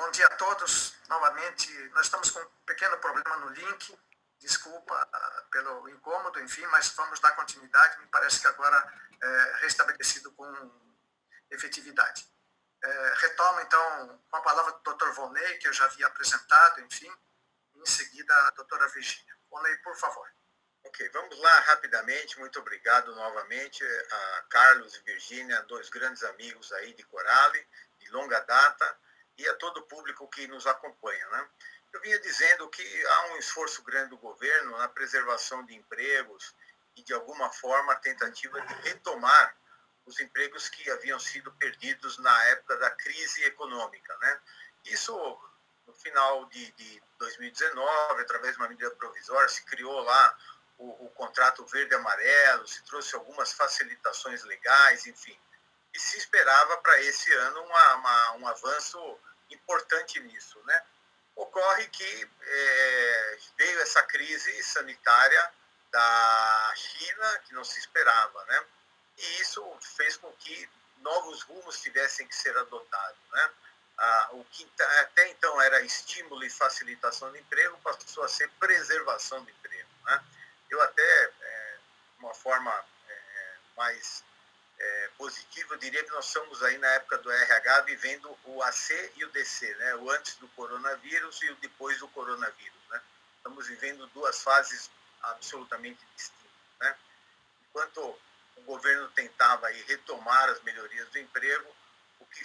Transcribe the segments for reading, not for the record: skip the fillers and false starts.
Bom dia a todos. Novamente, nós estamos com um pequeno problema no link. Desculpa pelo incômodo, enfim, mas vamos dar continuidade. Me parece que agora restabelecido com efetividade. Retomo, então, com a palavra do Dr. Volney, que eu já havia apresentado, enfim. Em seguida, a doutora Virgínia. Volney, por favor. Ok, vamos lá rapidamente. Muito obrigado novamente a Carlos e Virgínia, dois grandes amigos aí de Corale, de longa data, e a todo o público que nos acompanha, né? Eu vinha dizendo que há um esforço grande do governo na preservação de empregos e, de alguma forma, a tentativa de retomar os empregos que haviam sido perdidos na época da crise econômica, né? Isso, no final de 2019, através de uma medida provisória, se criou lá o contrato verde-amarelo, se trouxe algumas facilitações legais, enfim. E se esperava para esse ano um avanço importante nisso, né? Ocorre que veio essa crise sanitária da China, que não se esperava, né? E isso fez com que novos rumos tivessem que ser adotados, né? O que até então era estímulo e facilitação de emprego passou a ser preservação de emprego, né? Eu até, de uma forma mais positiva, eu diria que nós estamos aí na época do RH vivendo o AC e o DC, né? O antes do coronavírus e o depois do coronavírus, né? Estamos vivendo duas fases absolutamente distintas, né? Enquanto o governo tentava aí retomar as melhorias do emprego, o que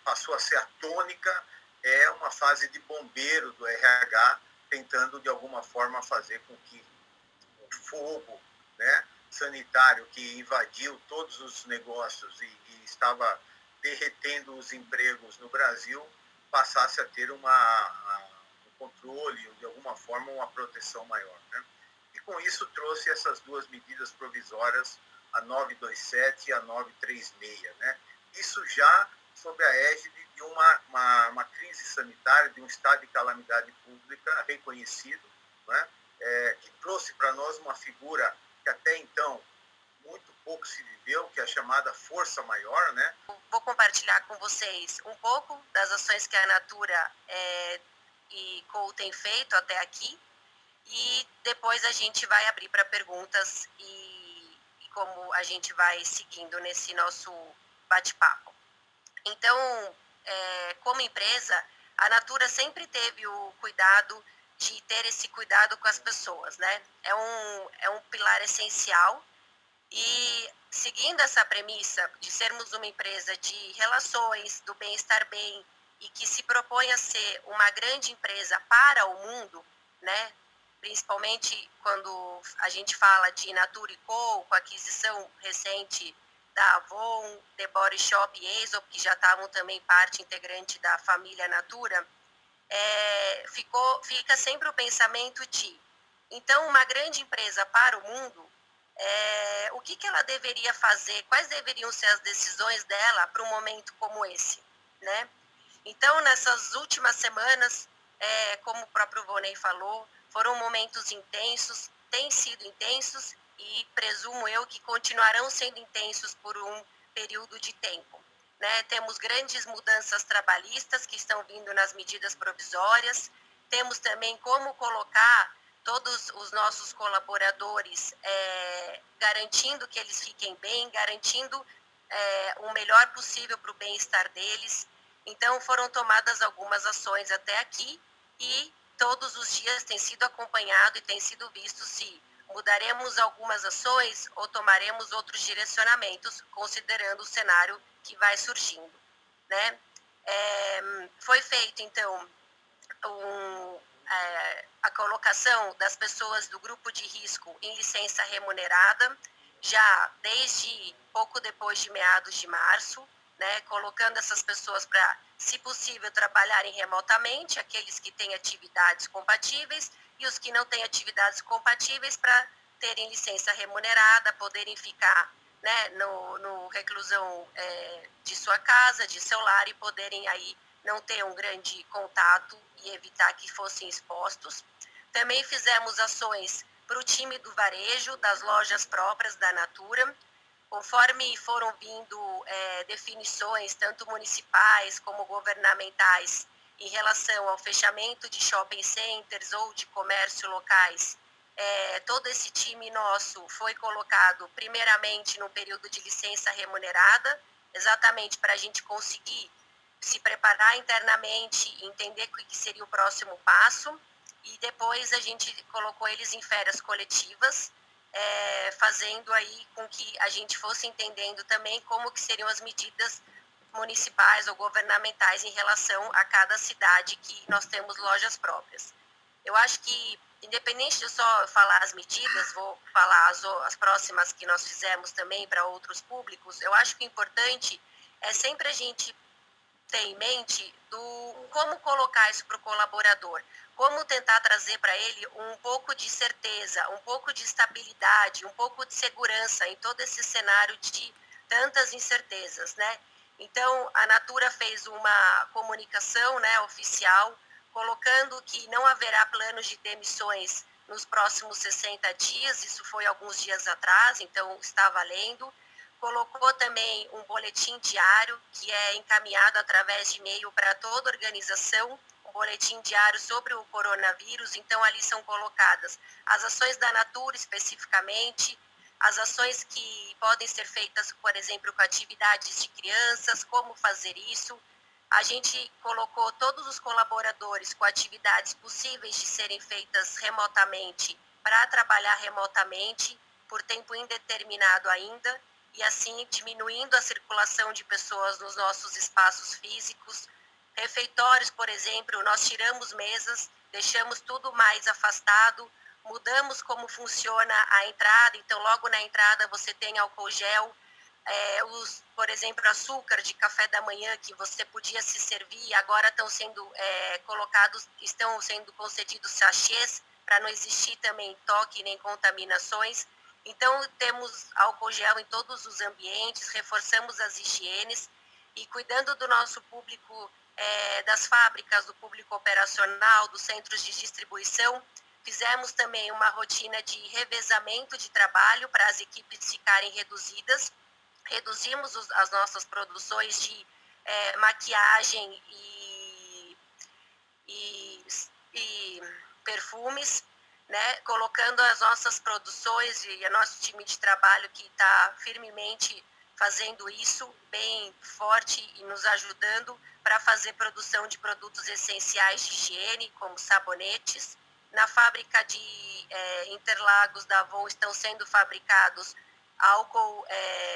passou a ser a tônica é uma fase de bombeiro do RH, tentando de alguma forma fazer com que o fogo, né, sanitário que invadiu todos os negócios e estava derretendo os empregos no Brasil passasse a ter um controle, de alguma forma uma proteção maior, né? E com isso trouxe essas duas medidas provisórias, a 927 e a 936, né? Isso já sob a égide de uma crise sanitária, de um estado de calamidade pública reconhecido, né? Que trouxe para nós uma figura que até então muito pouco se viveu, que é a chamada força maior, né? Vou compartilhar com vocês um pouco das ações que a Natura e COU tem feito até aqui, e depois a gente vai abrir para perguntas e como a gente vai seguindo nesse nosso bate-papo. Então, como empresa, a Natura sempre teve o cuidado de ter esse cuidado com as pessoas, né? É um pilar essencial, e seguindo essa premissa de sermos uma empresa de relações, do bem-estar bem, e que se propõe a ser uma grande empresa para o mundo, né? Principalmente quando a gente fala de Natura e Co, com a aquisição recente da Avon, The Body Shop e Aesop, que já estavam também parte integrante da família Natura, fica sempre o pensamento de, então, uma grande empresa para o mundo, o que ela deveria fazer, quais deveriam ser as decisões dela para um momento como esse, né? Então, nessas últimas semanas, como o próprio Volney falou, foram momentos intensos, têm sido intensos e presumo eu que continuarão sendo intensos por um período de tempo, né? Temos grandes mudanças trabalhistas que estão vindo nas medidas provisórias, temos também como colocar todos os nossos colaboradores garantindo que eles fiquem bem, garantindo o melhor possível para o bem-estar deles. Então, foram tomadas algumas ações até aqui e todos os dias tem sido acompanhado e tem sido visto se mudaremos algumas ações ou tomaremos outros direcionamentos, considerando o cenário que vai surgindo, né? Foi feito, então, a colocação das pessoas do grupo de risco em licença remunerada, já desde pouco depois de meados de março, né, colocando essas pessoas para, se possível, trabalharem remotamente, aqueles que têm atividades compatíveis e os que não têm atividades compatíveis para terem licença remunerada, poderem ficar, né, no reclusão de sua casa, de seu lar, e poderem aí não ter um grande contato e evitar que fossem expostos. Também fizemos ações para o time do varejo, das lojas próprias da Natura, conforme foram vindo definições, tanto municipais como governamentais, em relação ao fechamento de shopping centers ou de comércio locais, todo esse time nosso foi colocado primeiramente no período de licença remunerada, exatamente para a gente conseguir se preparar internamente, entender o que seria o próximo passo, e depois a gente colocou eles em férias coletivas, fazendo aí com que a gente fosse entendendo também como que seriam as medidas municipais ou governamentais em relação a cada cidade que nós temos lojas próprias. Eu acho que, independente de eu só falar as medidas, vou falar as próximas que nós fizemos também para outros públicos, eu acho que o importante é sempre a gente ter em mente como colocar isso para o colaborador, como tentar trazer para ele um pouco de certeza, um pouco de estabilidade, um pouco de segurança em todo esse cenário de tantas incertezas, né? Então, a Natura fez uma comunicação, né, oficial, colocando que não haverá planos de demissões nos próximos 60 dias, isso foi alguns dias atrás, então está valendo. Colocou também um boletim diário, que é encaminhado através de e-mail para toda organização, um boletim diário sobre o coronavírus, então ali são colocadas as ações da Natura especificamente, as ações que podem ser feitas, por exemplo, com atividades de crianças, como fazer isso. A gente colocou todos os colaboradores com atividades possíveis de serem feitas remotamente, para trabalhar remotamente por tempo indeterminado ainda, e assim diminuindo a circulação de pessoas nos nossos espaços físicos. Refeitórios, por exemplo, nós tiramos mesas, deixamos tudo mais afastado, mudamos como funciona a entrada, então logo na entrada você tem álcool gel, por exemplo, açúcar de café da manhã que você podia se servir, agora estão sendo concedidos sachês para não existir também toque nem contaminações. Então, temos álcool gel em todos os ambientes, reforçamos as higienes e cuidando do nosso público, das fábricas, do público operacional, dos centros de distribuição, fizemos também uma rotina de revezamento de trabalho para as equipes ficarem reduzidas. Reduzimos as nossas produções de maquiagem e perfumes, né, colocando as nossas produções e o nosso time de trabalho que está firmemente fazendo isso, bem forte e nos ajudando para fazer produção de produtos essenciais de higiene, como sabonetes. Na fábrica de Interlagos da Avon estão sendo fabricados álcool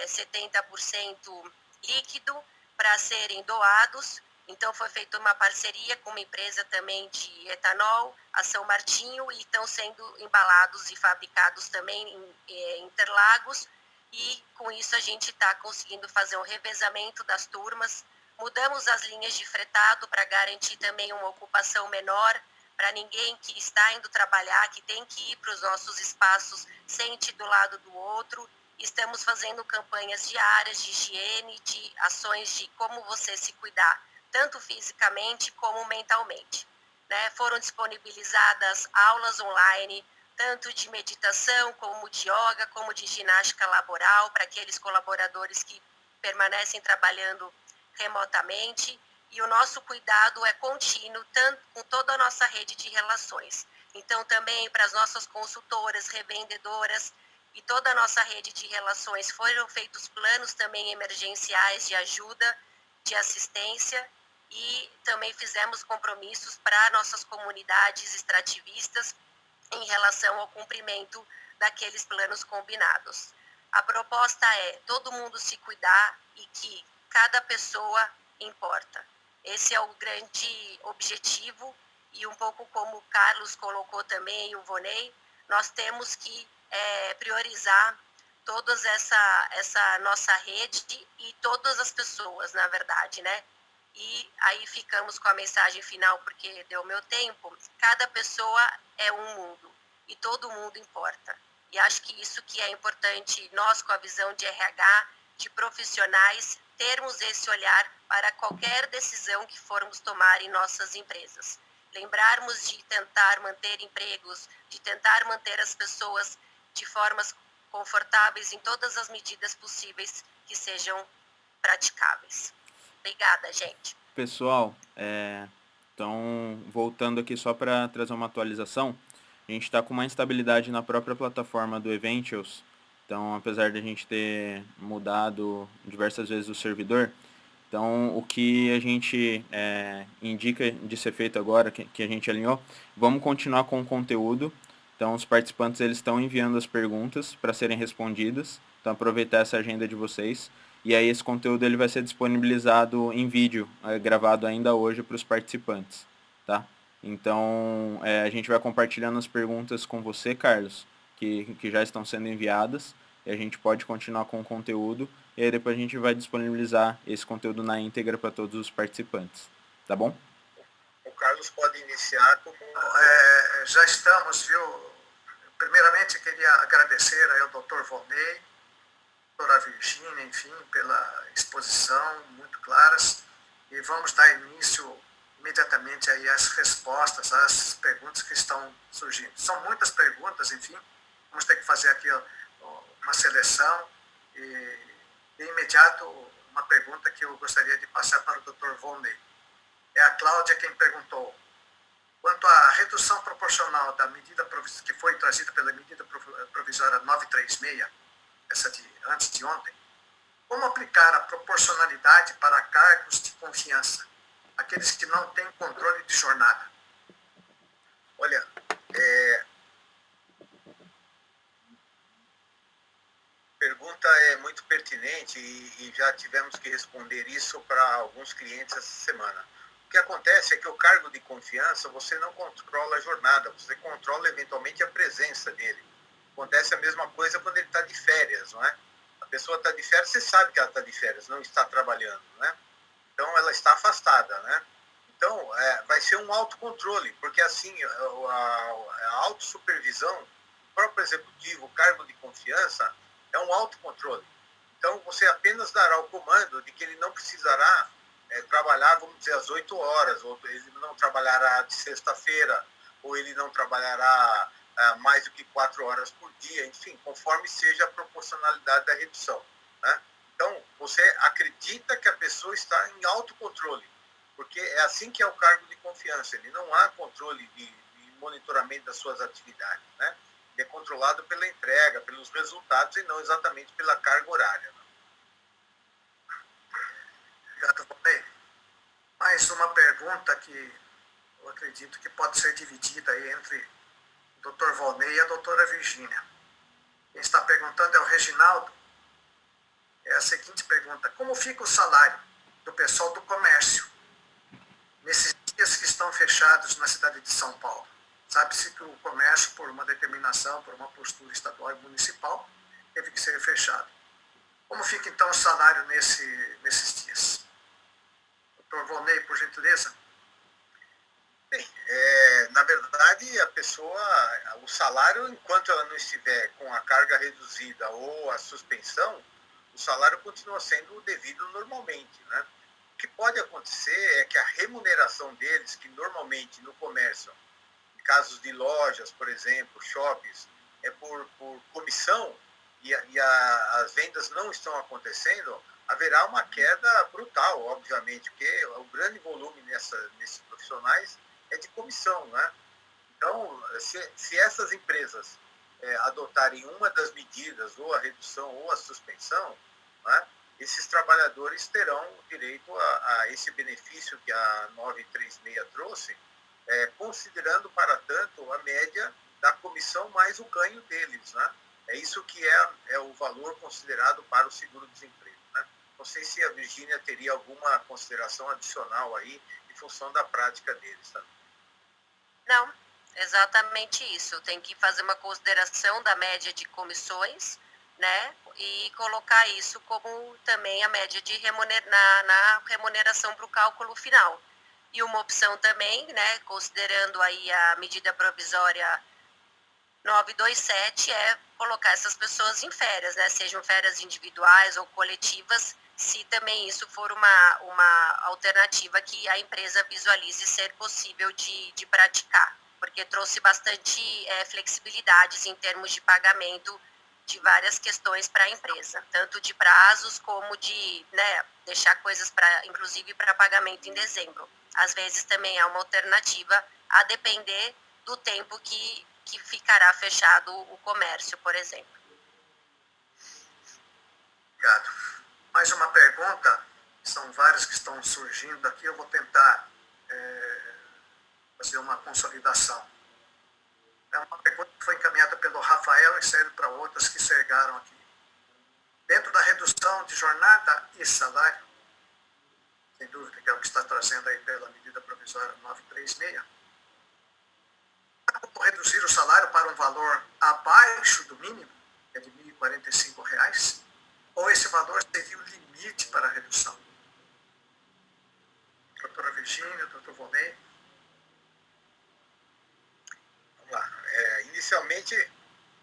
70% líquido para serem doados. Então, foi feita uma parceria com uma empresa também de etanol, a São Martinho, e estão sendo embalados e fabricados também em Interlagos. E, com isso, a gente está conseguindo fazer um revezamento das turmas. Mudamos as linhas de fretado para garantir também uma ocupação menor, para ninguém que está indo trabalhar, que tem que ir para os nossos espaços, sente do lado do outro. Estamos fazendo campanhas diárias de higiene, de ações de como você se cuidar, tanto fisicamente como mentalmente, né? Foram disponibilizadas aulas online, tanto de meditação, como de yoga, como de ginástica laboral, para aqueles colaboradores que permanecem trabalhando remotamente. E o nosso cuidado é contínuo, tanto com toda a nossa rede de relações. Então, também para as nossas consultoras, revendedoras e toda a nossa rede de relações, foram feitos planos também emergenciais de ajuda, de assistência, e também fizemos compromissos para nossas comunidades extrativistas em relação ao cumprimento daqueles planos combinados. A proposta é todo mundo se cuidar e que cada pessoa importa. Esse é o grande objetivo e um pouco como o Carlos colocou também, e o Vonei, nós temos que priorizar toda essa nossa rede e todas as pessoas, na verdade, né? E aí ficamos com a mensagem final, porque deu meu tempo. Cada pessoa é um mundo e todo mundo importa. E acho que isso que é importante, nós com a visão de RH, de profissionais, termos esse olhar para qualquer decisão que formos tomar em nossas empresas. Lembrarmos de tentar manter empregos, de tentar manter as pessoas de formas confortáveis em todas as medidas possíveis que sejam praticáveis. Obrigada, gente. Pessoal, então, voltando aqui só para trazer uma atualização, a gente está com uma instabilidade na própria plataforma do Eventials. Então, apesar de a gente ter mudado diversas vezes o servidor, então o que a gente indica de ser feito agora, que a gente alinhou, vamos continuar com o conteúdo. Então, os participantes eles estão enviando as perguntas para serem respondidas. Então, aproveitar essa agenda de vocês. E aí esse conteúdo ele vai ser disponibilizado em vídeo, gravado ainda hoje para os participantes, tá? Então, a gente vai compartilhando as perguntas com você, Carlos, que já estão sendo enviadas, e a gente pode continuar com o conteúdo, e aí depois a gente vai disponibilizar esse conteúdo na íntegra para todos os participantes, tá bom? O Carlos pode iniciar com... Já estamos, viu? Primeiramente, queria agradecer aí ao Dr. Volney, doutora Virgínia, enfim, pela exposição, muito claras, e vamos dar início imediatamente aí às respostas, às perguntas que estão surgindo. São muitas perguntas, enfim, vamos ter que fazer aqui uma seleção, e de imediato, uma pergunta que eu gostaria de passar para o Dr. Volney. É a Cláudia quem perguntou. Quanto à redução proporcional da medida que foi trazida pela medida provisória 936, essa de antes de ontem, como aplicar a proporcionalidade para cargos de confiança, aqueles que não têm controle de jornada? Olha, pergunta é muito pertinente e já tivemos que responder isso para alguns clientes essa semana. O que acontece é que o cargo de confiança, você não controla a jornada, você controla eventualmente a presença dele. Acontece a mesma coisa quando ele está de férias, não é? A pessoa está de férias, você sabe que ela está de férias, não está trabalhando, né? Então, ela está afastada, né? Então, vai ser um autocontrole, porque assim, a autossupervisão, o próprio executivo, o cargo de confiança, é um autocontrole. Então, você apenas dará o comando de que ele não precisará trabalhar, vamos dizer, às 8 horas, ou ele não trabalhará de sexta-feira, ou ele não trabalhará mais do que 4 horas por dia, enfim, conforme seja a proporcionalidade da redução, né? Então, você acredita que a pessoa está em autocontrole, porque é assim que é o cargo de confiança, ele não há controle de monitoramento das suas atividades, né? Ele é controlado pela entrega, pelos resultados e não exatamente pela carga horária. Né? Obrigado, Volney. Mais uma pergunta que eu acredito que pode ser dividida aí entre o Dr. Volney e a doutora Virgínia. Quem está perguntando é o Reginaldo. É a seguinte pergunta: como fica o salário do pessoal do comércio nesses dias que estão fechados na cidade de São Paulo? Sabe-se que o comércio, por uma determinação, por uma postura estadual e municipal, teve que ser fechado. Como fica então o salário nesses dias? Dr. Volney, por gentileza. Bem, na verdade, a pessoa, o salário, enquanto ela não estiver com a carga reduzida ou a suspensão, o salário continua sendo o devido normalmente, né? O que pode acontecer é que a remuneração deles, que normalmente no comércio, em casos de lojas, por exemplo, shoppings, é por comissão e as vendas não estão acontecendo, haverá uma queda brutal, obviamente, porque o grande volume nesses profissionais é de comissão, né? Então, se essas empresas adotarem uma das medidas, ou a redução ou a suspensão, né, esses trabalhadores terão direito a esse benefício que a 936 trouxe, considerando, para tanto, a média da comissão mais o ganho deles, né? É isso que é o valor considerado para o seguro-desemprego, né? Não sei se a Virgínia teria alguma consideração adicional aí, em função da prática deles, tá? Não, exatamente isso. Tem que fazer uma consideração da média de comissões, né? E colocar isso como também a média de na remuneração para o cálculo final. E uma opção também, né, considerando aí a medida provisória 927, é colocar essas pessoas em férias, né? Sejam férias individuais ou coletivas, se também isso for uma alternativa que a empresa visualize ser possível de praticar, porque trouxe bastante flexibilidades em termos de pagamento de várias questões para a empresa, tanto de prazos como de, né, deixar coisas inclusive para pagamento em dezembro. Às vezes também é uma alternativa, a depender do tempo que ficará fechado o comércio, por exemplo. Obrigado. Mais uma pergunta, são várias que estão surgindo aqui, eu vou tentar fazer uma consolidação. É uma pergunta que foi encaminhada pelo Rafael e serve para outras que chegaram aqui. Dentro da redução de jornada e salário, sem dúvida que é o que está trazendo aí pela medida provisória 936, como reduzir o salário para um valor abaixo do mínimo, que é de R$ 1.045, ou esse valor seria o limite para a redução? Doutora Virgínia, doutor Volney. Vamos lá. Inicialmente,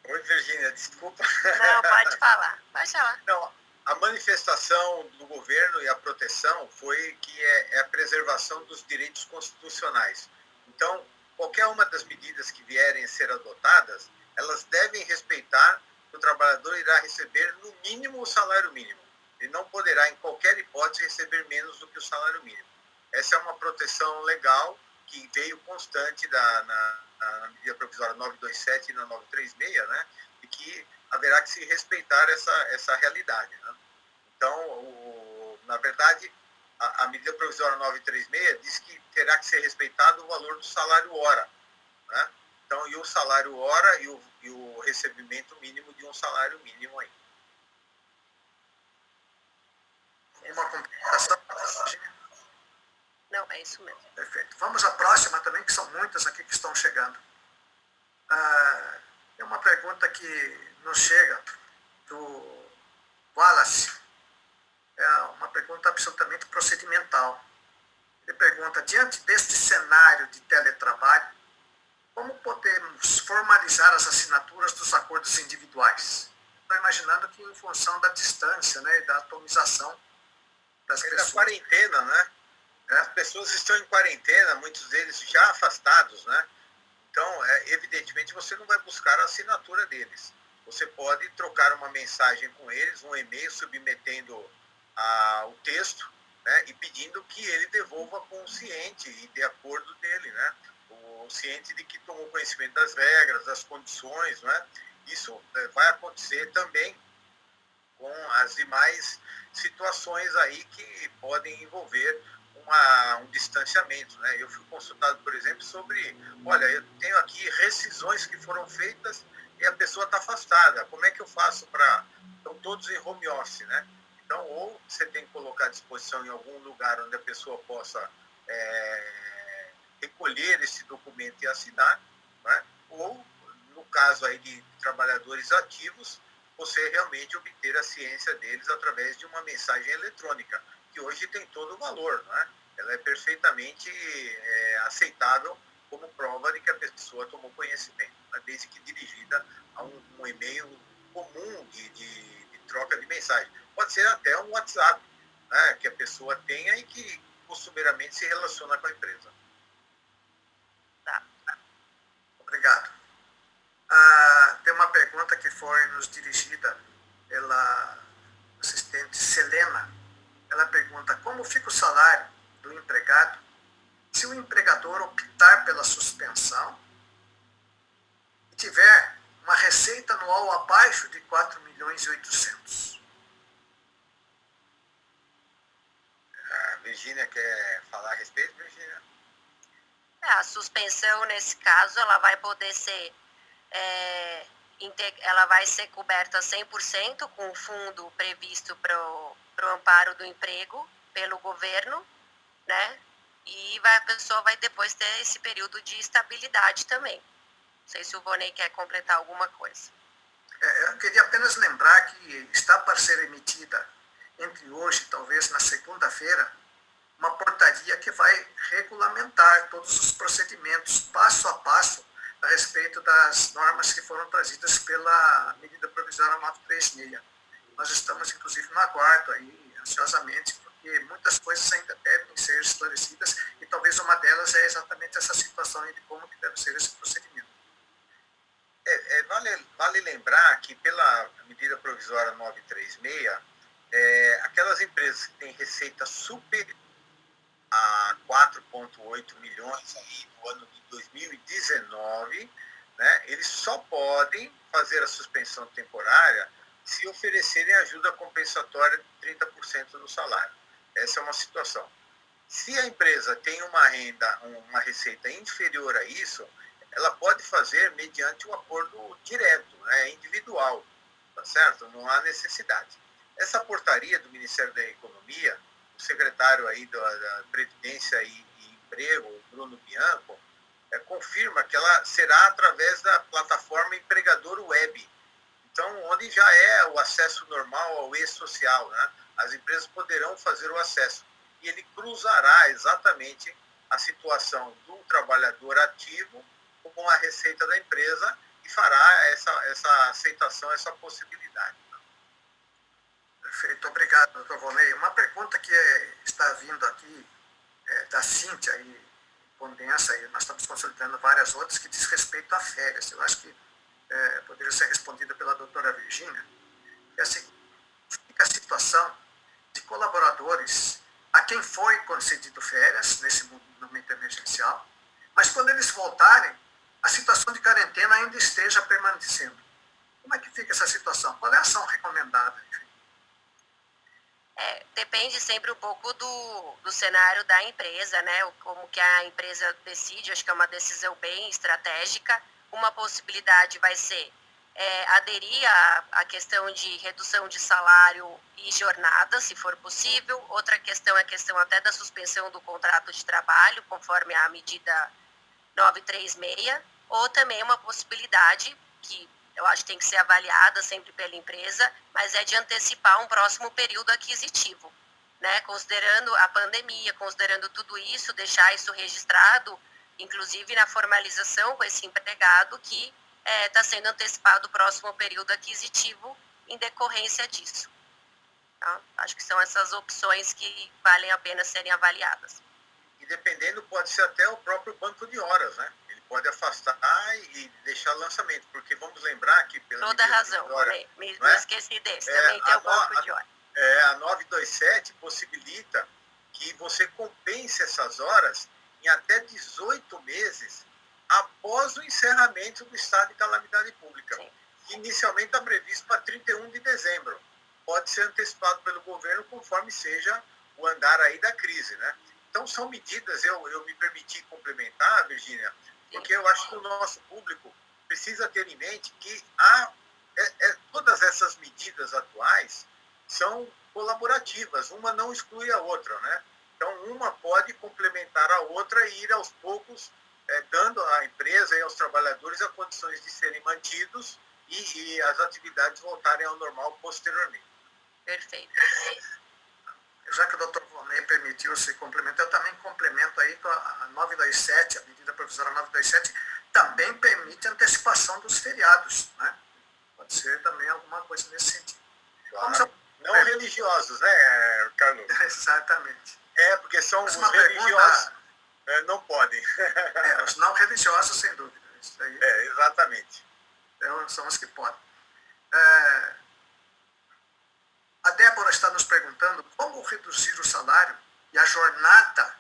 oi Virgínia, desculpa. Não, pode falar, pode falar. Não, a manifestação do governo e a proteção foi que é a preservação dos direitos constitucionais. Então, qualquer uma das medidas que vierem a ser adotadas, elas devem respeitar que o trabalhador irá receber no mínimo o salário mínimo. Ele não poderá, em qualquer hipótese, receber menos do que o salário mínimo. Essa é uma proteção legal que veio constante na medida provisória 927 e na 936, né? E que haverá que se respeitar essa realidade, né? Então, na verdade, a medida provisória 936 diz que terá que ser respeitado o valor do salário hora, né? Então, e o salário hora e o recebimento mínimo de um salário mínimo aí. Uma complicação? Não, é isso mesmo. Perfeito. Vamos à próxima também, que são muitas aqui que estão chegando. É uma pergunta que nos chega do Wallace. É uma pergunta absolutamente procedimental. Ele pergunta, diante deste cenário de teletrabalho, como podemos formalizar as assinaturas dos acordos individuais? Estou imaginando que em função da distância, né, e da atomização das pessoas. Da quarentena, né? As pessoas estão em quarentena, muitos deles já afastados, né? Então, evidentemente, você não vai buscar a assinatura deles. Você pode trocar uma mensagem com eles, um e-mail submetendo o texto, né? E pedindo que ele devolva consciente e de acordo dele, né? O ciente de que tomou conhecimento das regras, das condições, né? Isso vai acontecer também com as demais situações aí que podem envolver um distanciamento, né? Eu fui consultado, por exemplo, sobre, olha, eu tenho aqui rescisões que foram feitas e a pessoa está afastada. Como é que eu faço para... Estão todos em home office, né? Então, ou você tem que colocar à disposição em algum lugar onde a pessoa possa recolher esse documento e assinar, né? Ou, no caso aí de trabalhadores ativos, você realmente obter a ciência deles através de uma mensagem eletrônica, que hoje tem todo o valor, né? Ela é perfeitamente aceitável como prova de que a pessoa tomou conhecimento, né? Desde que dirigida a um e-mail comum de troca de mensagem. Pode ser até um WhatsApp, né? Que a pessoa tenha e que costumeiramente se relaciona com a empresa. Tá. Obrigado. Tem uma pergunta que foi nos dirigida pela assistente Selena. Ela pergunta, como fica o salário do empregado se o empregador optar pela suspensão e tiver uma receita anual abaixo de 4.800.000? A Virgínia quer falar a respeito, Virgínia? A suspensão, nesse caso, ela vai poder ser... ela vai ser coberta 100% com o fundo previsto para o amparo do emprego pelo governo, né? E a pessoa vai depois ter esse período de estabilidade também. Não sei se o Vonei quer completar alguma coisa. Eu queria apenas lembrar que está para ser emitida, entre hoje e talvez na segunda-feira, uma portaria que vai regulamentar todos os procedimentos, passo a passo, a respeito das normas que foram trazidas pela medida provisória 936. Nós estamos, inclusive, no aguardo aí, ansiosamente, porque muitas coisas ainda devem ser esclarecidas e talvez uma delas é exatamente essa situação aí de como que deve ser esse procedimento. Vale lembrar que 936, aquelas empresas que têm receita superior a 4,8 milhões aí no ano de 2019, né, eles só podem fazer a suspensão temporária se oferecerem ajuda compensatória de 30% do salário. Essa é uma situação. Se a empresa tem uma receita inferior a isso, ela pode fazer mediante o acordo direto, né, individual, tá certo? Não há necessidade. Essa portaria do Ministério da Economia, o secretário aí da Previdência e Emprego, Bruno Bianco, confirma que ela será através da plataforma Empregador Web. Então, onde já é o acesso normal ao e-social, né? As empresas poderão fazer o acesso. E ele cruzará exatamente a situação do trabalhador ativo com a receita da empresa e fará essa aceitação, essa possibilidade. Perfeito, obrigado, doutor Volney. Uma pergunta que está vindo aqui da Cíntia e condensa, e nós estamos consolidando várias outras, que diz respeito a férias. Eu acho que poderia ser respondida pela doutora Virgínia. É assim, fica a situação de colaboradores a quem foi concedido férias nesse momento emergencial, mas quando eles voltarem, a situação de quarentena ainda esteja permanecendo. Como é que fica essa situação? Qual é a ação recomendada? Depende sempre um pouco do cenário da empresa, né? Como que a empresa decide, acho que é uma decisão bem estratégica. Uma possibilidade vai ser aderir à questão de redução de salário e jornada, se for possível. Outra questão é a questão até da suspensão do contrato de trabalho, conforme a medida 936, ou também uma possibilidade que eu acho que tem que ser avaliada sempre pela empresa, mas é de antecipar um próximo período aquisitivo, né? Considerando a pandemia, considerando tudo isso, deixar isso registrado, inclusive na formalização com esse empregado, que está sendo antecipado o próximo período aquisitivo em decorrência disso. Tá? Acho que são essas opções que valem a pena serem avaliadas. E dependendo, pode ser até o próprio banco de horas, né? Ele pode afastar e deixar lançamento, porque vamos lembrar que... Toda razão, me esqueci desse, também tem o banco de horas. A 927 possibilita que você compense essas horas em até 18 meses após o encerramento do estado de calamidade pública. Sim. Inicialmente está previsto para 31 de dezembro. Pode ser antecipado pelo governo conforme seja o andar aí da crise, né? Então são medidas, eu me permiti complementar, Virgínia, porque eu acho que o nosso público precisa ter em mente que todas essas medidas atuais são colaborativas, uma não exclui a outra, né? Então, uma pode complementar a outra e ir aos poucos dando à empresa e aos trabalhadores as condições de serem mantidos e as atividades voltarem ao normal posteriormente. Perfeito. Já que o doutor Volney permitiu se complementar, eu também complemento aí com a 927, a medida provisória 927, também permite antecipação dos feriados, né? Pode ser também alguma coisa nesse sentido. Claro. Não religiosos, né, Carlos? Exatamente. Porque são os religiosos, não podem. Os não religiosos, sem dúvida. Isso aí, exatamente. Então, são os que podem. A Débora está nos perguntando como reduzir o salário e a jornada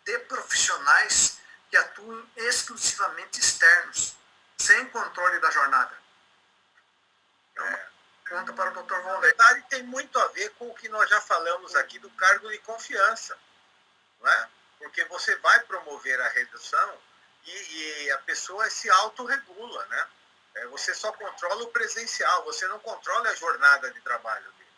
de profissionais que atuam exclusivamente externos, sem controle da jornada. Pergunta para o Dr. Volney. Na verdade, tem muito a ver com o que nós já falamos aqui do cargo de confiança, não é? Porque você vai promover a redução e a pessoa se autorregula, né? Você só controla o presencial, você não controla a jornada de trabalho dele,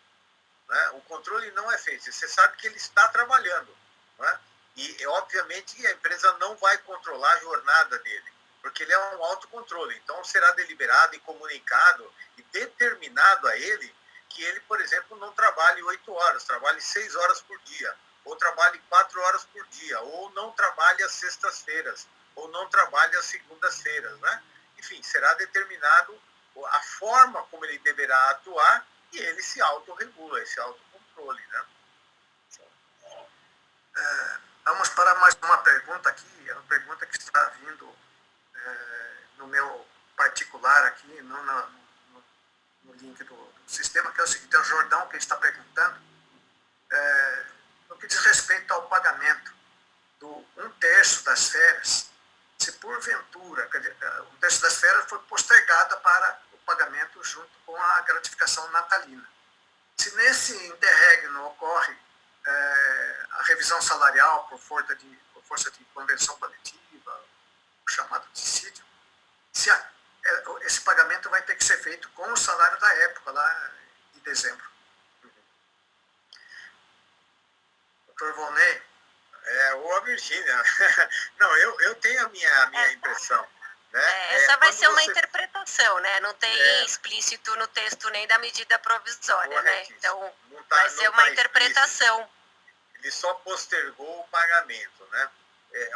né? O controle não é feito, você sabe que ele está trabalhando, não é? E, obviamente, a empresa não vai controlar a jornada dele, porque ele é um autocontrole. Então, será deliberado e comunicado e determinado a ele que ele, por exemplo, não trabalhe 8 horas, trabalhe 6 horas por dia, ou trabalhe 4 horas por dia, ou não trabalhe às sextas-feiras, ou não trabalhe às segundas-feiras, né? Enfim, será determinado a forma como ele deverá atuar e ele se autorregula, esse autocontrole, né? Vamos para mais uma pergunta aqui, é uma pergunta que está vindo no meu particular aqui, não no link do sistema, que é o seguinte: Jordão, que está perguntando, no que diz respeito ao pagamento do 1/3 das férias, se porventura um terço das férias foi postergada para o pagamento junto com a gratificação natalina. Se nesse interregno ocorre a revisão salarial por força de convenção coletiva, o chamado dissídio, esse pagamento vai ter que ser feito com o salário da época, lá de dezembro. Doutor Volney? Ou a Virgínia. Não, eu tenho a minha impressão. Né? Essa vai ser uma interpretação, né? Não tem explícito no texto nem da medida provisória, né? Então, vai ser uma interpretação. Explícito. Ele só postergou o pagamento, né?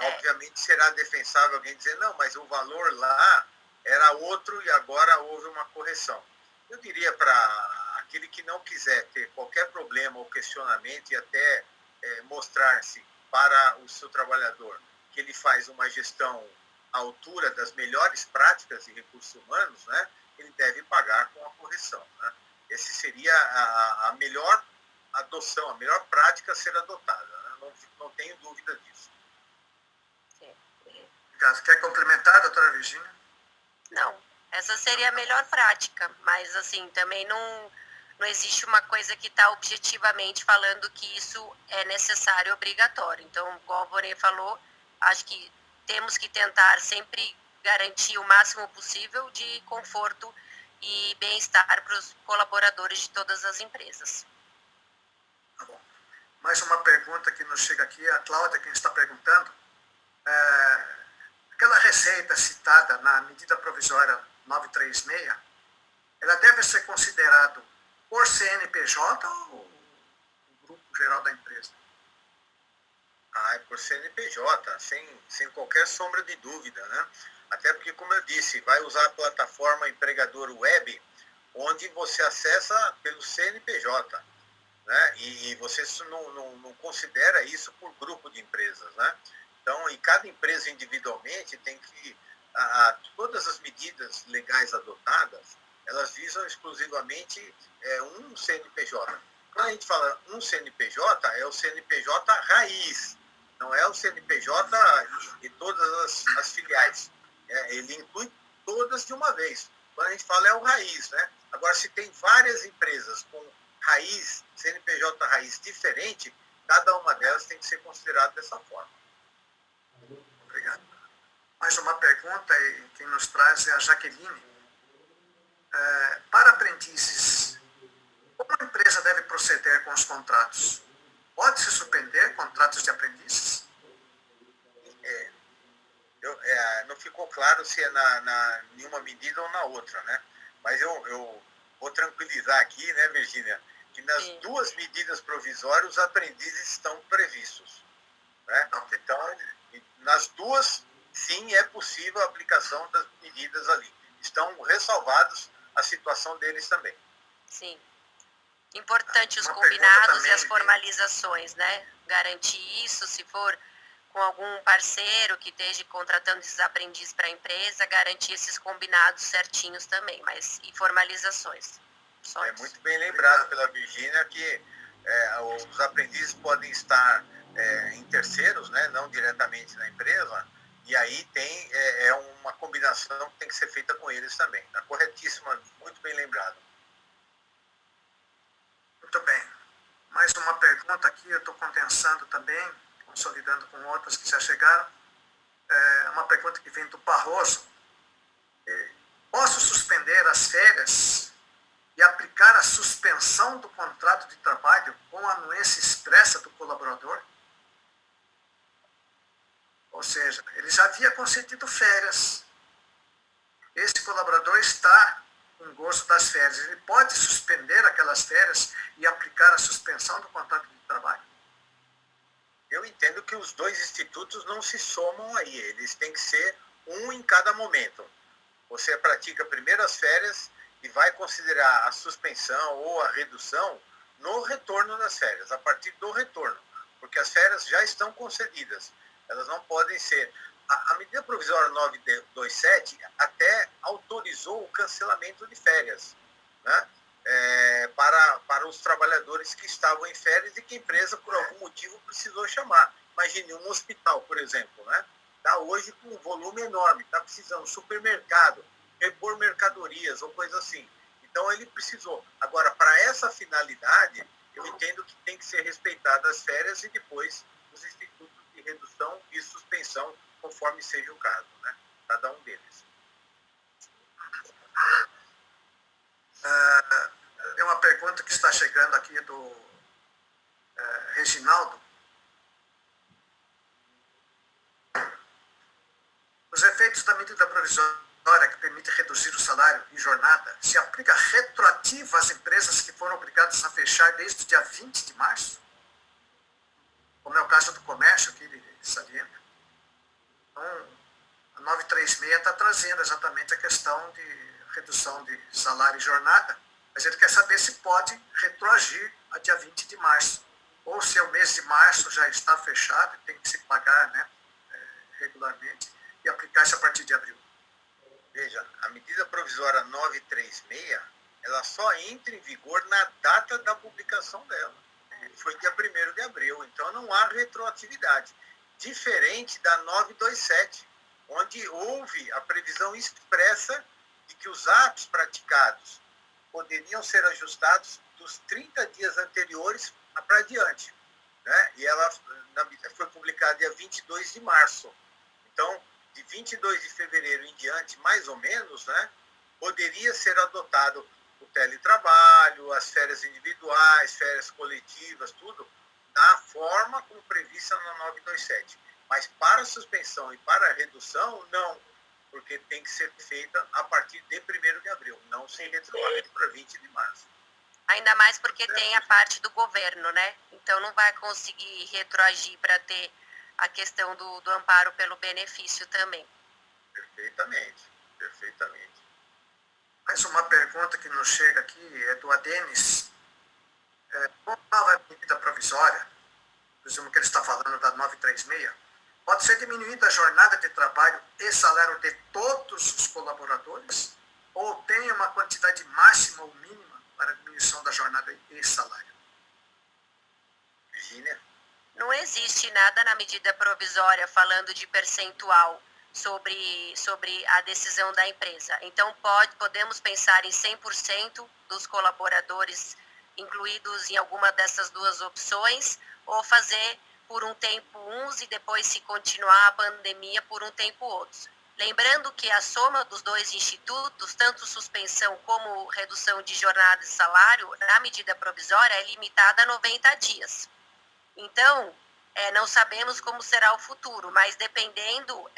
Obviamente será defensável alguém dizer, não, mas o valor lá era outro e agora houve uma correção. Eu diria para aquele que não quiser ter qualquer problema ou questionamento e até mostrar-se para o seu trabalhador que ele faz uma gestão à altura das melhores práticas de recursos humanos, né, ele deve pagar com a correção. Né? Esse seria a melhor adoção, a melhor prática a ser adotada. Né? Não tenho dúvida disso. Quer complementar, doutora Virgínia? Não, essa seria a melhor prática, mas assim, também não existe uma coisa que está objetivamente falando que isso é necessário e obrigatório. Então, igual o Vonei falou, acho que temos que tentar sempre garantir o máximo possível de conforto e bem-estar para os colaboradores de todas as empresas. Tá bom. Mais uma pergunta que nos chega aqui, a Cláudia, quem está perguntando. Aquela receita citada na medida provisória 936, ela deve ser considerada por CNPJ ou o grupo geral da empresa? É por CNPJ, sem qualquer sombra de dúvida, né? Até porque, como eu disse, vai usar a plataforma empregador web, onde você acessa pelo CNPJ, né? E você não considera isso por grupo de empresas, né? Então, e cada empresa individualmente tem que... todas as medidas legais adotadas, elas visam exclusivamente um CNPJ. Quando a gente fala um CNPJ, é o CNPJ raiz, não é o CNPJ e todas as filiais. Ele inclui todas de uma vez. Quando a gente fala é o raiz, né? Agora, se tem várias empresas com raiz, CNPJ raiz diferente, cada uma delas tem que ser considerada dessa forma. Obrigado. Mais uma pergunta, e quem nos traz é a Jaqueline. Para aprendizes, como a empresa deve proceder com os contratos? Pode-se suspender contratos de aprendizes? Não ficou claro se é em uma medida ou na outra, né? Mas eu vou tranquilizar aqui, né, Virgínia, que nas duas medidas provisórias os aprendizes estão previstos. Né? Então, nas duas, sim, é possível a aplicação das medidas ali. Estão ressalvados a situação deles também. Sim. Importante os combinados e as formalizações, né? Garantir isso, se for com algum parceiro que esteja contratando esses aprendizes para a empresa, garantir esses combinados certinhos também, mas e formalizações. Só isso. Muito bem lembrado pela Virgínia que os aprendizes podem estar em terceiros, né? Não diretamente na empresa, e aí tem uma combinação que tem que ser feita com eles também. Está corretíssima, muito bem lembrado. Muito bem. Mais uma pergunta aqui, eu estou condensando também, consolidando com outras que já chegaram. Uma pergunta que vem do Barroso. Posso suspender as férias e aplicar a suspensão do contrato de trabalho com a anuência expressa do colaborador? Ou seja, ele já havia concedido férias. Esse colaborador está com gozo das férias. Ele pode suspender aquelas férias e aplicar a suspensão do contrato de trabalho? Eu entendo que os dois institutos não se somam aí. Eles têm que ser um em cada momento. Você pratica primeiro as férias e vai considerar a suspensão ou a redução no retorno das férias, a partir do retorno. Porque as férias já estão concedidas. Elas não podem ser... A medida provisória 927 até autorizou o cancelamento de férias, né? para os trabalhadores que estavam em férias e que a empresa, por algum motivo, precisou chamar. Imagine um hospital, por exemplo, né? Está hoje com um volume enorme, está precisando supermercado, repor mercadorias ou coisa assim. Então, ele precisou. Agora, para essa finalidade, eu entendo que tem que ser respeitadas as férias e depois os institutos de redução e suspensão, conforme seja o caso, né? Cada um deles. Tem uma pergunta que está chegando aqui do Reginaldo. Os efeitos da medida provisória que permite reduzir o salário e jornada se aplica retroativa às empresas que foram obrigadas a fechar desde o dia 20 de março? Como é o caso do comércio, que ele salienta. Então, a 936 está trazendo exatamente a questão de redução de salário e jornada, mas ele quer saber se pode retroagir a dia 20 de março, ou se o mês de março já está fechado e tem que se pagar, né, regularmente, e aplicar isso a partir de abril. Veja, a medida provisória 936, ela só entra em vigor na data da publicação dela. Foi dia 1º de abril, então não há retroatividade. Diferente da 927, onde houve a previsão expressa de que os atos praticados poderiam ser ajustados dos 30 dias anteriores para diante, né? E ela foi publicada dia 22 de março. Então, de 22 de fevereiro em diante, mais ou menos, né, poderia ser adotado o teletrabalho, as férias individuais, férias coletivas, tudo, da forma como prevista na 927. Mas para a suspensão e para a redução, não, porque tem que ser feita a partir de 1º de abril, não sem retroagir para 20 de março. Ainda mais porque tem a parte do governo, né? Então não vai conseguir retroagir para ter a questão do amparo pelo benefício também. Perfeitamente, perfeitamente. Mais uma pergunta que nos chega aqui é do Adenis. Qual a medida provisória, presumo que ele está falando da 936, pode ser diminuída a jornada de trabalho e salário de todos os colaboradores? Ou tem uma quantidade máxima ou mínima para a diminuição da jornada e salário? Virgínia? Não existe nada na medida provisória falando de percentual sobre a decisão da empresa. Então, podemos pensar em 100% dos colaboradores incluídos em alguma dessas duas opções, ou fazer por um tempo uns e depois, se continuar a pandemia, por um tempo outros. Lembrando que a soma dos dois institutos, tanto suspensão como redução de jornada e salário, na medida provisória, é limitada a 90 dias. Então, não sabemos como será o futuro, mas dependendo,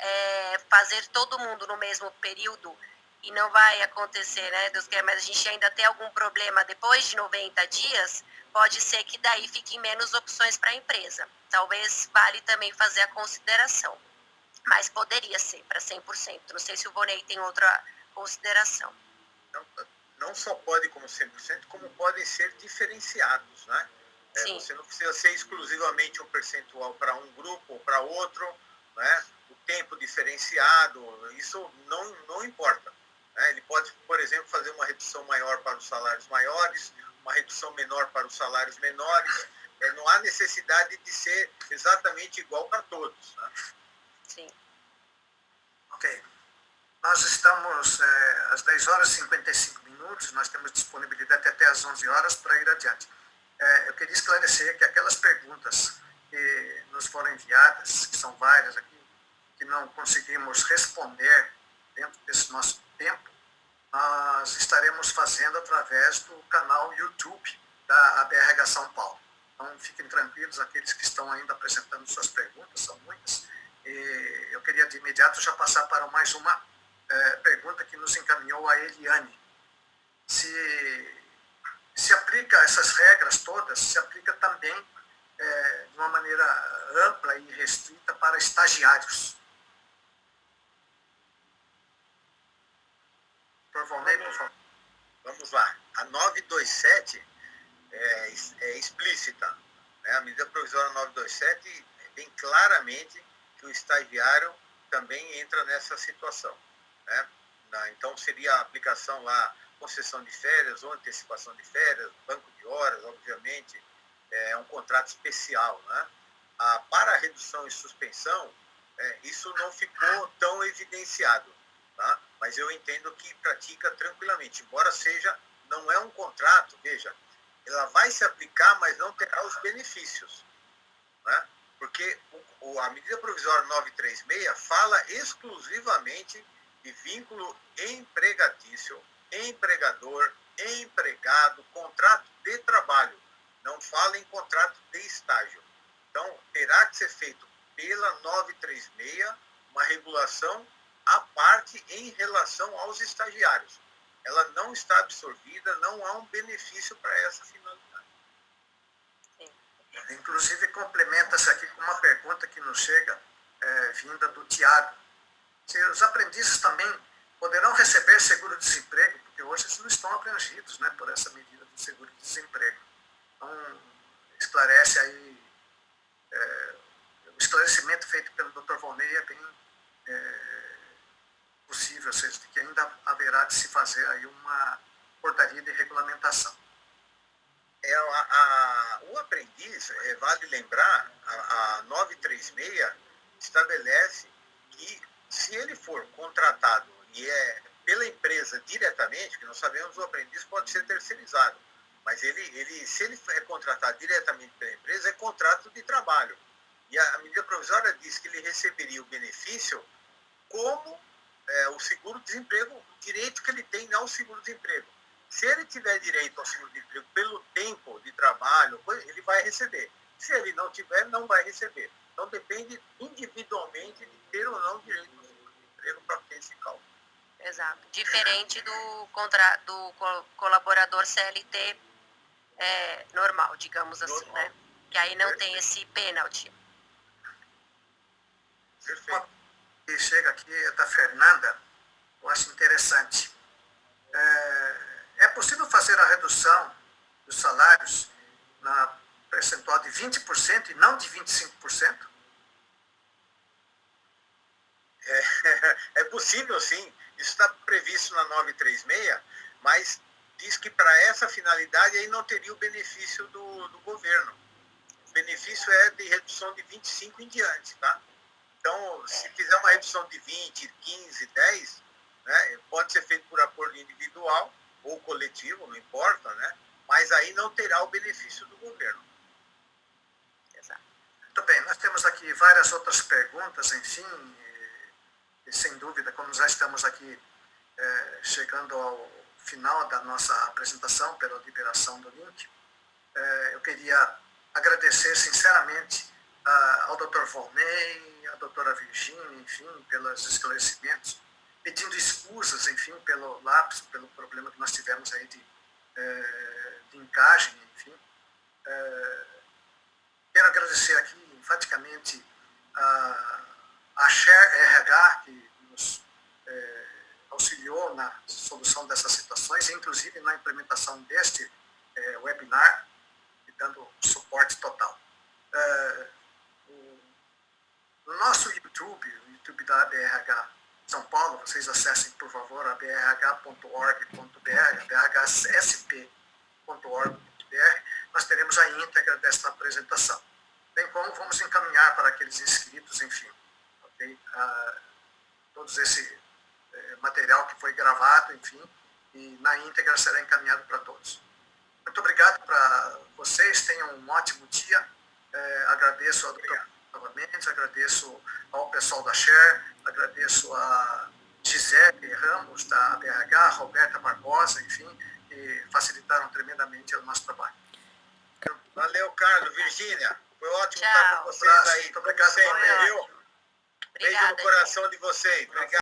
fazer todo mundo no mesmo período, e não vai acontecer, né, Deus quer, mas a gente ainda tem algum problema depois de 90 dias, pode ser que daí fiquem menos opções para a empresa. Talvez vale também fazer a consideração, mas poderia ser para 100%. Não sei se o Vonei tem outra consideração. Não só pode como 100%, como podem ser diferenciados, né? Você não precisa ser exclusivamente um percentual para um grupo ou para outro, né? O tempo diferenciado, isso não importa, né? Ele pode, por exemplo, fazer uma redução maior para os salários maiores, uma redução menor para os salários menores. Não há necessidade de ser exatamente igual para todos, né? Sim. Ok. Nós estamos às 10 horas e 55 minutos, nós temos disponibilidade até às 11 horas para ir adiante. Eu queria esclarecer que aquelas perguntas que nos foram enviadas, que são várias aqui, que não conseguimos responder dentro desse nosso tempo, nós estaremos fazendo através do canal YouTube da ABRH São Paulo. Então, fiquem tranquilos, aqueles que estão ainda apresentando suas perguntas, são muitas. E eu queria de imediato já passar para mais uma pergunta que nos encaminhou a Eliane. Se aplica essas regras todas, se aplica também de uma maneira ampla e restrita para estagiários. Por favor. Vamos lá. A 927 é explícita, né? A medida provisória 927 bem claramente que o estagiário também entra nessa situação, né? Então, seria a aplicação lá concessão de férias ou antecipação de férias, banco de horas, obviamente, é um contrato especial, né? Para a redução e suspensão, isso não ficou tão evidenciado, tá? Mas eu entendo que pratica tranquilamente, embora não é um contrato, veja, ela vai se aplicar, mas não terá os benefícios, né? Porque a medida provisória 936 fala exclusivamente de vínculo empregatício, empregador, empregado, contrato de trabalho. Não fala em contrato de estágio. Então, terá que ser feito pela 936 uma regulação à parte em relação aos estagiários. Ela não está absorvida, não há um benefício para essa finalidade. Inclusive, complementa-se aqui com uma pergunta que nos chega, vinda do Tiago. Se os aprendizes também poderão receber seguro-desemprego, porque hoje eles não estão abrangidos, né, por essa medida do seguro-desemprego. Então, esclarece aí, o esclarecimento feito pelo Dr. Volney é bem possível, ou seja, que ainda haverá de se fazer aí uma portaria de regulamentação. O aprendiz, vale lembrar, a 936 estabelece que se ele for contratado e pela empresa diretamente, que nós sabemos o aprendiz pode ser terceirizado, mas se ele é contratado diretamente pela empresa, é contrato de trabalho. E a medida provisória diz que ele receberia o benefício como o seguro-desemprego, o direito que ele tem ao seguro-desemprego. Se ele tiver direito ao seguro-desemprego pelo tempo de trabalho, ele vai receber. Se ele não tiver, não vai receber. Então, depende individualmente de ter ou não direito ao seguro-desemprego para ter esse cálculo. Exato. Diferente do colaborador CLT normal, digamos assim, normal, né? Que aí não tem esse pênalti. Perfeito. E chega aqui, é da Fernanda, eu acho interessante. É possível fazer a redução dos salários na percentual de 20% e não de 25%? É possível, sim. Isso está previsto na 936, mas diz que para essa finalidade aí não teria o benefício do governo. O benefício é de redução de 25% em diante, tá? Então, se fizer uma redução de 20, 15, 10, né, pode ser feito por acordo individual ou coletivo, não importa, né? Mas aí não terá o benefício do governo. Exato. Muito bem, nós temos aqui várias outras perguntas, enfim, e sem dúvida, como já estamos aqui chegando ao final da nossa apresentação pela liberação do link, eu queria agradecer sinceramente ao Dr. Volney, à doutora Virginia, enfim, pelos esclarecimentos, pedindo escusas, enfim, pelo lapso, pelo problema que nós tivemos aí de linkagem, enfim. Quero agradecer aqui, enfaticamente, a Share RH, que nos auxiliou na solução dessas situações, inclusive na implementação deste webinar, e dando suporte total. No nosso YouTube, o YouTube da ABRH São Paulo, vocês acessem, por favor, abrh.org.br, abrhsp.org.br, nós teremos a íntegra desta apresentação. Bem como vamos encaminhar para aqueles inscritos, enfim, okay? Todo esse material que foi gravado, enfim, e na íntegra será encaminhado para todos. Muito obrigado para vocês, tenham um ótimo dia. Agradeço ao doutor novamente, agradeço ao pessoal da Share, agradeço a Gisele Ramos, da ABRH, a Roberta Barbosa, enfim, que facilitaram tremendamente o nosso trabalho. Valeu, Carlos, Virgínia. Foi ótimo Tchau. estar com vocês aí. Muito obrigado. Sempre, viu? Beijo no coração de vocês. Obrigado.